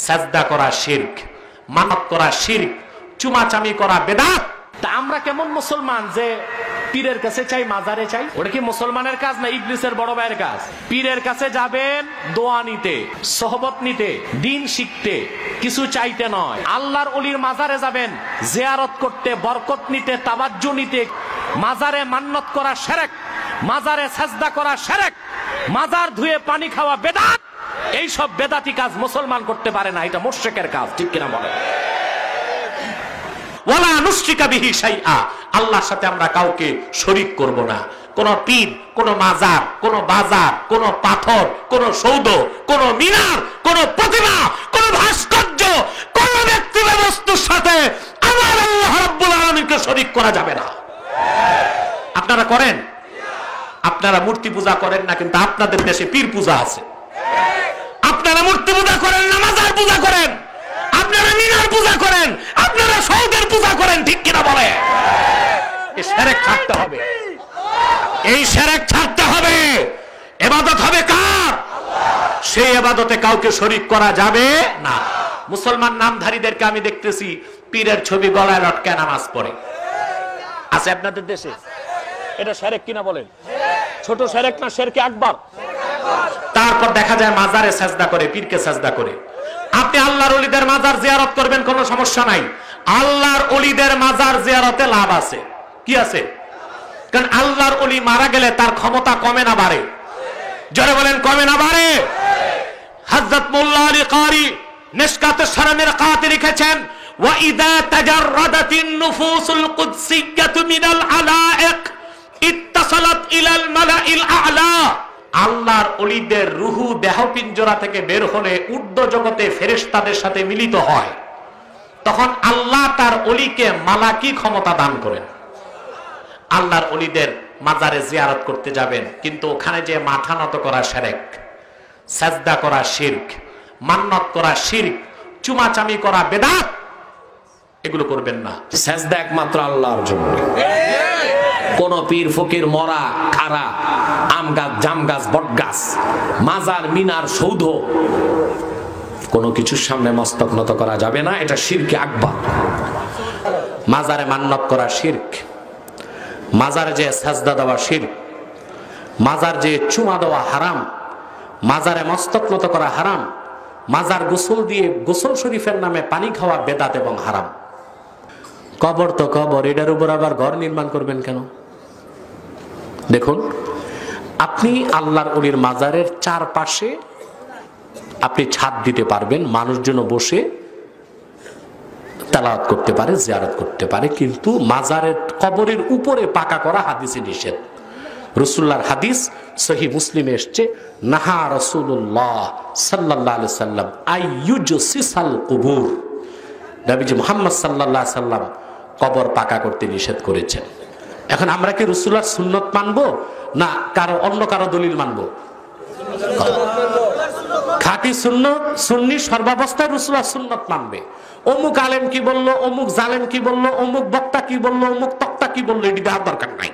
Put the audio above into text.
সাজদা করা শিরক, মানত করা শিরক, চুমাচামি করা বেদাত। তা আমরা কেমন মুসলমান যে পীরের কাছে চাই, মাজারে চাই? ওটা কি মুসলমানের কাজ না ইবলিসের বড় ভাইয়ের কাজ? পীরের কাছে যাবেন দোয়া নিতে, সোহবত নিতে, দিন শিখতে, কিছু চাইতে নয়। আল্লাহর ওলির মাজারে যাবেন জিয়ারত করতে, বরকত নিতে, তাওয়াজ্জু নিতে। মাজারে মান্নত করা শিরক, মাজারে সাজদা করা শিরক, মাজার ধুয়ে পানি খাওয়া বেদাত। এই সব বেদাতি কাজ মুসলমান করতে পারে না, এটা মুশরিকের কাজ, ঠিক কিনা বলেন? ওয়ালা নুশরিকা বিহি শাইআ, আল্লাহর সাথে আমরা কাউকে শরীক করব না। কোন পীর, কোন মাজার, কোন বাজার, কোন পাথর, কোন সৌধ, কোন মিনার, কোন প্রতিমা, কোন ভাস্কর্য, কোন ব্যক্তি বা বস্তুর সাথে আমার আল্লাহ রাব্বুল আলামিনকে শরীক করা যাবে না। আপনারা করেন? আপনারা মূর্তি পূজা করেন না, কিন্তু আপনাদের দেশে পীর পূজা আছে। আপনারা মূর্তি পূজা করেন না, মাজার পূজা করেন, আপনারা মিনার পূজা করেন, আপনারা সৌদের পূজা করেন, ঠিক কিনা বলে? এই শিরক ছাড়তে হবে, এই শিরক ছাড়তে হবে। ইবাদত হবে কার? সেই ইবাদতে কাউকে শরীক করা যাবে না। মুসলমান নামধারীদেরকে আমি দেখতেছি পীরের ছবি গলায় লটকায় নামাজ পড়ে। আছে আপনাদের দেশে? এটা শিরক কিনা বলেন? ছোট শিরক না শিরকে আকবার? তারপর দেখা যায় মাজারে সাজদা করে, পীরকে সাজদা করে। আপনি আল্লাহর ওলিদের মাজার জিয়ারত করবেন, কোনো সমস্যা নাই। আল্লাহর ওলিদের মাজার জিয়ারতে লাভ আছে। কি আছে? কারণ আল্লাহর ওলি মারা গেলে তার ক্ষমতা কমে না বাড়ে? জোরে বলেন, কমে না বাড়ে? হযরত মোল্লা আলী কারি মিশকাত শরমের কাতে লিখেছেন, ওয়া ইযা তাজাররাদাতিন নুফুসুল কুদসিয়্যাতু মিনাল আলাইক ইত্তাসালাত ইলাল মালাইল আ'লা। আল্লাহর ওলিদের রুহু দেহ পিঞ্জরা থেকে বের হলে ঊর্ধ্ব জগতে ফেরেশতাদের সাথে মিলিত হয়, তখন আল্লাহ তার ওলিকে মালাকি ক্ষমতা দান করেন। আল্লাহর ওলিদের মাজারে জিয়ারত করতে যাবেন, কিন্তু ওখানে যে মাথা নত করা শিরক, সাজদা করা শিরক, মান্নত করা শিরক, চুমাচামি করা বেদাত, এগুলো করবেন না। সাজদা একমাত্র আল্লাহর জন্য। কোন পীর ফকির, মরা, খাড়া, আম গাছ, জাম গাছ, বট গাছ, মাজার, মিনার, সৌধ, কোন কিছুর সামনে মস্তক নত করা যাবে না। এটা শিরকে আকবার। মাজারে মান্নত করা শিরক, মাজারে যে সাজদা দেওয়া শিরক, মাজার যে চুমা দেওয়া হারাম, মাজারে মস্তক নত করা হারাম, মাজার গোসল দিয়ে গোসল শরীফের নামে পানি খাওয়া বেদাত এবং হারাম। কবর তো কবর, এটার উপর আবার ঘর নির্মাণ করবেন কেন? দেখুন, আপনি আল্লাহর ওলির মাজারের চারপাশে আপনি ছাদ দিতে পারবেন, মানুষজন বসে তেলাওয়াত করতে পারে, জিয়ারত করতে পারে, কিন্তু মাজারের কবরের উপরে পাকা করা হাদিসে নিষেধ। রাসূলুল্লাহর হাদিস সহিহ মুসলিমে এসেছে, নাহা রাসূলুল্লাহ সাল্লাল্লাহু আলাইহি সাল্লাম আইয়ুজসিসাল কুবুর। নবীজি মুহাম্মদ সাল্লাল্লাহু আলাইহি সাল্লাম কবর পাকা করতে নিষেধ করেছেন। এখন আমরা কি রাসূলুল্লাহর সুন্নত মানবো না অন্য কারো দলিল মানবো? খাঁটি সুন্নত, সুন্নি সর্বাবস্থায় রাসূলুল্লাহর সুন্নত মানবে। অমুক আলেম কি বললো, অমুক জালেম কি বললো, অমুক বক্তা কি বললো, অমুক তক্তা কি বললো, এটি দেওয়ার দরকার নাই।